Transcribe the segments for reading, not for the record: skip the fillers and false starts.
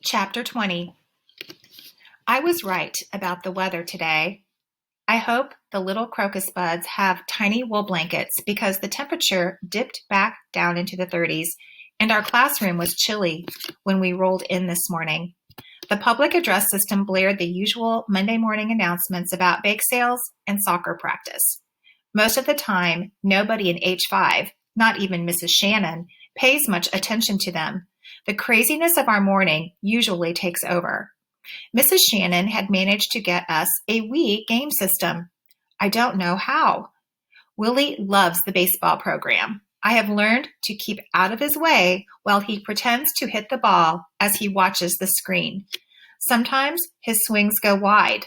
Chapter 20. I was right about the weather today. I hope the little crocus buds have tiny wool blankets because the temperature dipped back down into the 30s and our classroom was chilly when we rolled in this morning. The public address system blared the usual Monday morning announcements about bake sales and soccer practice. Most of the time, nobody in H5, not even Mrs. Shannon, pays much attention to them. The craziness of our morning usually takes over. Mrs. Shannon had managed to get us a Wii game system. I don't know how. Willie loves the baseball program. I have learned to keep out of his way while he pretends to hit the ball as he watches the screen. Sometimes his swings go wide.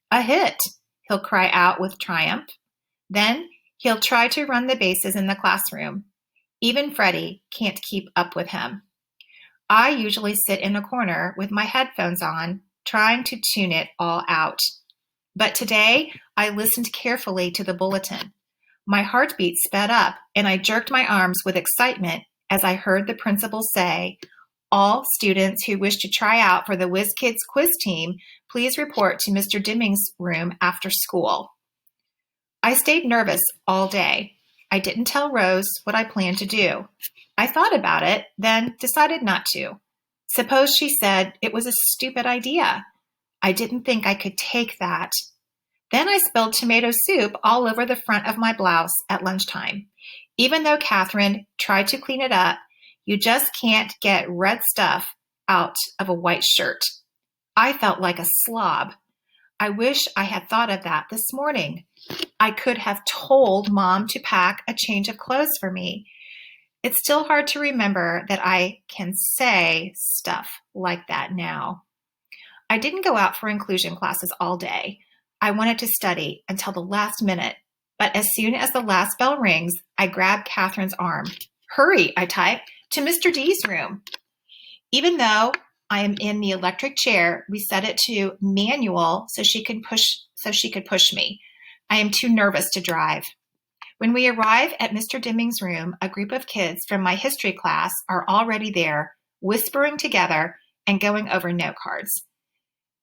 A hit, he'll cry out with triumph. Then he'll try to run the bases in the classroom. Even Freddie can't keep up with him. I usually sit in a corner with my headphones on, trying to tune it all out. But today, I listened carefully to the bulletin. My heartbeat sped up, and I jerked my arms with excitement as I heard the principal say, "All students who wish to try out for the WizKids quiz team, please report to Mr. Dimming's room after school." I stayed nervous all day. I didn't tell Rose what I planned to do. I thought about it, then decided not to. Suppose she said it was a stupid idea. I didn't think I could take that. Then I spilled tomato soup all over the front of my blouse at lunchtime. Even though Catherine tried to clean it up, you just can't get red stuff out of a white shirt. I felt like a slob. I wish I had thought of that this morning. I could have told Mom to pack a change of clothes for me. It's still hard to remember that I can say stuff like that now. I didn't go out for inclusion classes all day. I wanted to study until the last minute, but as soon as the last bell rings, I grab Catherine's arm. "Hurry," I type, "to Mr. D's room." Even though I am in the electric chair, we set it to manual so she could push me. I am too nervous to drive. When we arrive at Mr. Dimming's room, a group of kids from my history class are already there, whispering together and going over note cards.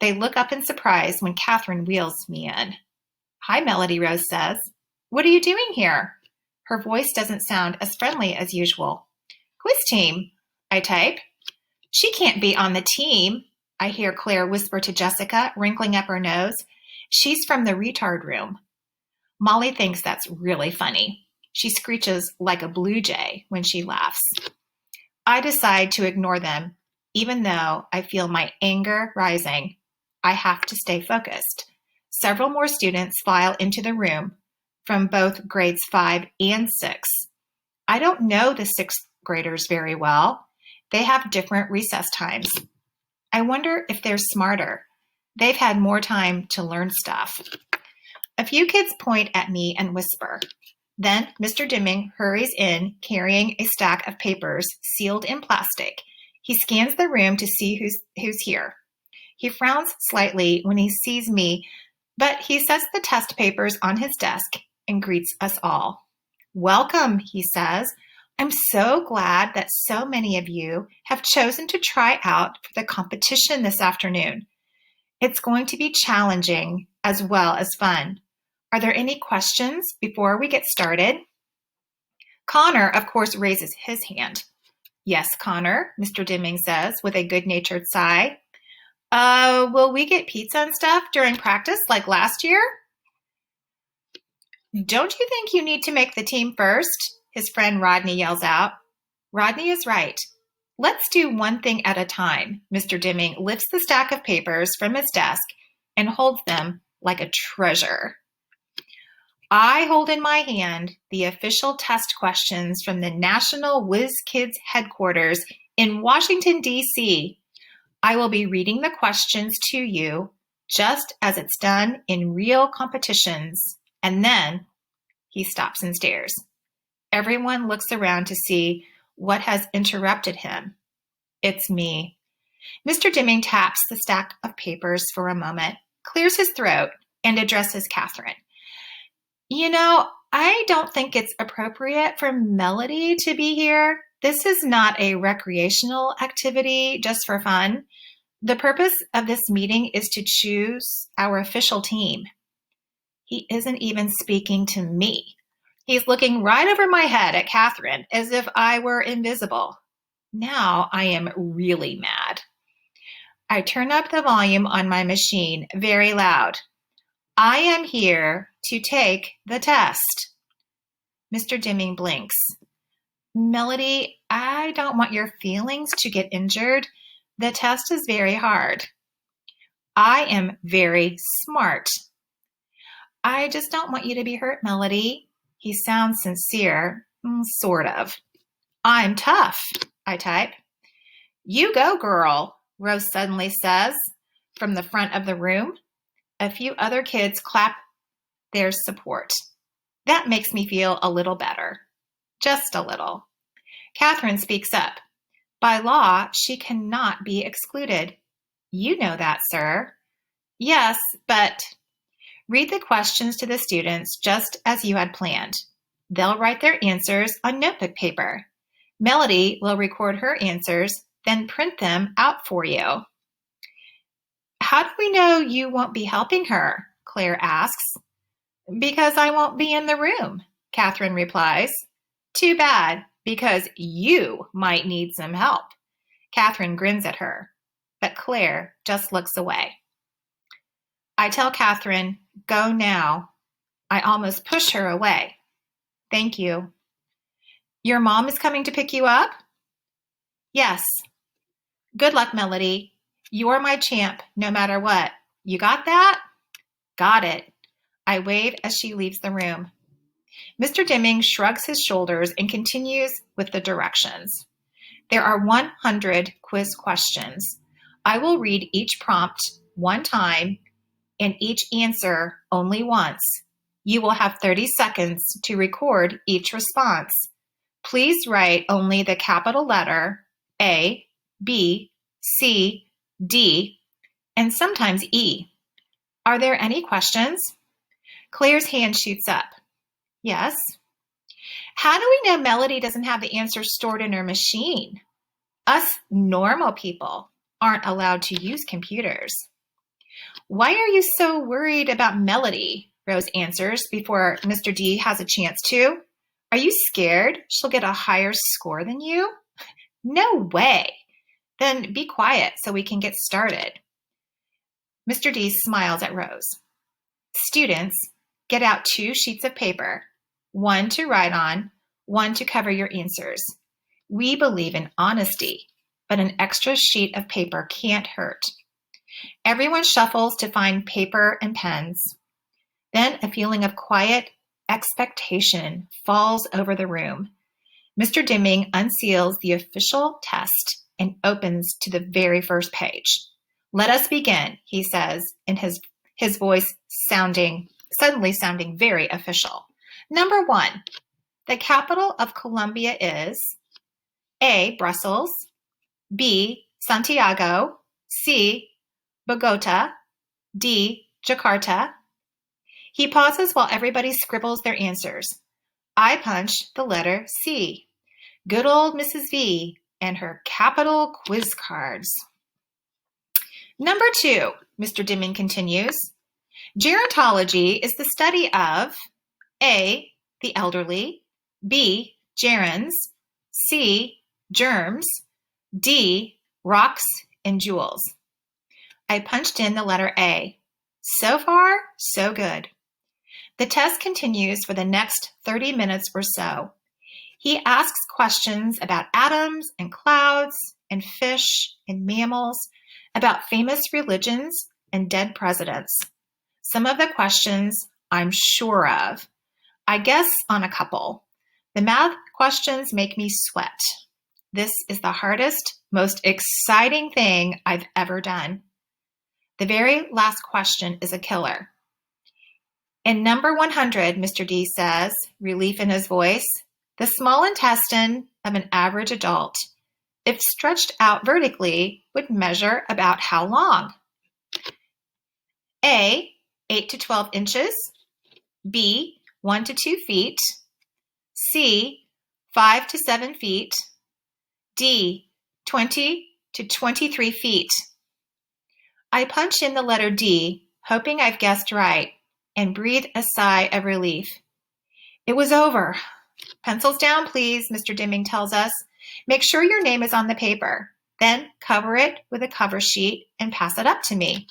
They look up in surprise when Catherine wheels me in. "Hi, Melody," Rose says. "What are you doing here?" Her voice doesn't sound as friendly as usual. "Quiz team," I type. "She can't be on the team," I hear Claire whisper to Jessica, wrinkling up her nose. "She's from the retard room." Molly thinks that's really funny. She screeches like a blue jay when she laughs. I decide to ignore them, even though I feel my anger rising. I have to stay focused. Several more students file into the room from both grades 5 and 6. I don't know the 6th graders very well. They have different recess times. I wonder if they're smarter. They've had more time to learn stuff. A few kids point at me and whisper. Then Mr. Dimming hurries in carrying a stack of papers sealed in plastic. He scans the room to see who's here. He frowns slightly when he sees me, but he sets the test papers on his desk and greets us all. "Welcome," he says. "I'm so glad that so many of you have chosen to try out for the competition this afternoon. It's going to be challenging as well as fun. Are there any questions before we get started?" Connor, of course, raises his hand. "Yes, Connor," Mr. Dimming says with a good-natured sigh. Will we get pizza and stuff during practice like last year?" "Don't you think you need to make the team first?" his friend Rodney yells out. Rodney is right. "Let's do one thing at a time." Mr. Dimming lifts the stack of papers from his desk and holds them like a treasure. I hold in my hand the official test questions from the National WizKids headquarters in Washington, D.C. I will be reading the questions to you just as it's done in real competitions. And then he stops and stares. Everyone looks around to see what has interrupted him. It's me. Mr. Dimming taps the stack of papers for a moment, clears his throat, and addresses Catherine. I don't think it's appropriate for Melody to be here. This is not a recreational activity just for fun. The purpose of this meeting is to choose our official team. He isn't even speaking to me. He's looking right over my head at Catherine as if I were invisible. Now I am really mad. I turn up the volume on my machine very loud. I am here to take the test. Mr. Dimming blinks. Melody, I don't want your feelings to get injured. The test is very hard. I am very smart. I just don't want you to be hurt, Melody. He sounds sincere, sort of. I'm tough, I type. You go, girl, Rose suddenly says from the front of the room. A few other kids clap their support. That makes me feel a little better. Just a little. Catherine speaks up. By law, she cannot be excluded. You know that, sir. Yes, but read the questions to the students just as you had planned. They'll write their answers on notebook paper. Melody will record her answers, then print them out for you. How do we know you won't be helping her? Claire asks. Because I won't be in the room, Catherine replies. Too bad, because you might need some help. Catherine grins at her, but Claire just looks away. I tell Catherine, go now. I almost push her away. Thank you. Your mom is coming to pick you up? Yes. Good luck, Melody. You're my champ, no matter what. You got that? Got it. I wave as she leaves the room. Mr. Dimming shrugs his shoulders and continues with the directions. There are 100 quiz questions. I will read each prompt one time and each answer only once. You will have 30 seconds to record each response. Please write only the capital letter A, B, C, D, and sometimes E. Are there any questions? Claire's hand shoots up. Yes. How do we know Melody doesn't have the answers stored in her machine? Us normal people aren't allowed to use computers. Why are you so worried about Melody? Rose answers before Mr. D has a chance to. Are you scared she'll get a higher score than you? No way. Then be quiet so we can get started. Mr. D smiles at Rose. Students, get out 2 sheets of paper, one to write on, one to cover your answers. We believe in honesty, but an extra sheet of paper can't hurt. Everyone shuffles to find paper and pens. Then a feeling of quiet expectation falls over the room. Mr. Dimming unseals the official test and opens to the very first page. Let us begin, he says, in his voice suddenly sounding very official. Number 1, the capital of Colombia is A, Brussels, B, Santiago, C, Bogota, D, Jakarta. He pauses while everybody scribbles their answers. I punch the letter C. Good old Mrs. V and her capital quiz cards. Number 2, Mr. Dimming continues. Gerontology is the study of A, the elderly, B, gerunds, C, germs, D, rocks and jewels. I punched in the letter A. So far, so good. The test continues for the next 30 minutes or so. He asks questions about atoms and clouds and fish and mammals, about famous religions and dead presidents. Some of the questions I'm sure of. I guess on a couple. The math questions make me sweat. This is the hardest, most exciting thing I've ever done. The very last question is a killer. In number 100, Mr. D says, relief in his voice, the small intestine of an average adult, if stretched out vertically, would measure about how long? A, 8 to 12 inches, B, 1 to 2 feet, C, 5 to 7 feet, D, 20 to 23 feet. I punch in the letter D, hoping I've guessed right, and breathe a sigh of relief. It was over. Pencils down, please, Mr. Dimming tells us. Make sure your name is on the paper. Then cover it with a cover sheet and pass it up to me.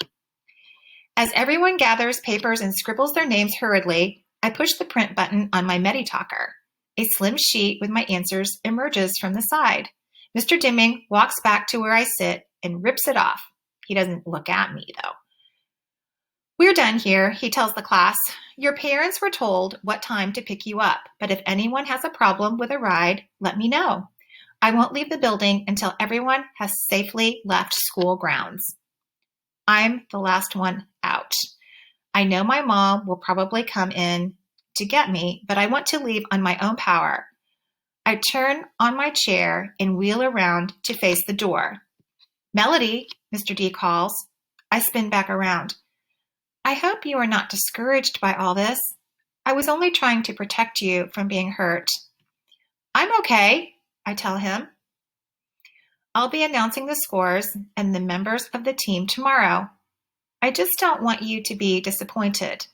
As everyone gathers papers and scribbles their names hurriedly, I push the print button on my Meditalker. A slim sheet with my answers emerges from the side. Mr. Dimming walks back to where I sit and rips it off. He doesn't look at me, though. We're done here, he tells the class. Your parents were told what time to pick you up, but if anyone has a problem with a ride, let me know. I won't leave the building until everyone has safely left school grounds. I'm the last one out. I know my mom will probably come in to get me, but I want to leave on my own power. I turn on my chair and wheel around to face the door. Melody, Mr. D calls. I spin back around. I hope you are not discouraged by all this. I was only trying to protect you from being hurt. I'm okay, I tell him. I'll be announcing the scores and the members of the team tomorrow. I just don't want you to be disappointed.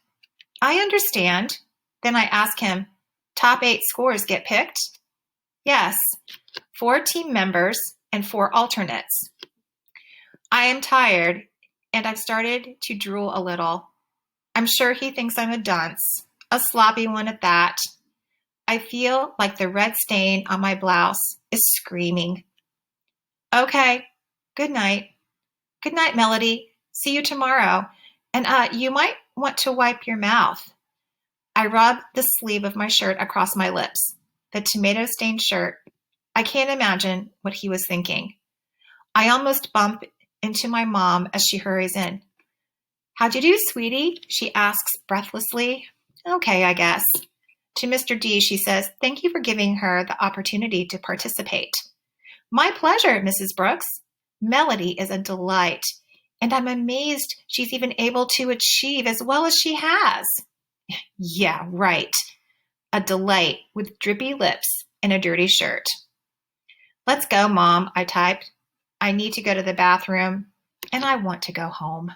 I understand. Then I ask him, top 8 scores get picked? Yes, 4 team members and 4 alternates. I am tired, and I've started to drool a little. I'm sure he thinks I'm a dunce, a sloppy one at that. I feel like the red stain on my blouse is screaming. Okay, good night. Good night, Melody. See you tomorrow. And you might want to wipe your mouth. I rub the sleeve of my shirt across my lips, the tomato-stained shirt. I can't imagine what he was thinking. I almost bump into my mom as she hurries in. How'd you do, sweetie? She asks breathlessly. Okay, I guess. To Mr. D, she says, thank you for giving her the opportunity to participate. My pleasure, Mrs. Brooks. Melody is a delight, and I'm amazed she's even able to achieve as well as she has. Yeah, right. A delight with drippy lips and a dirty shirt. Let's go, Mom, I typed. I need to go to the bathroom, and I want to go home.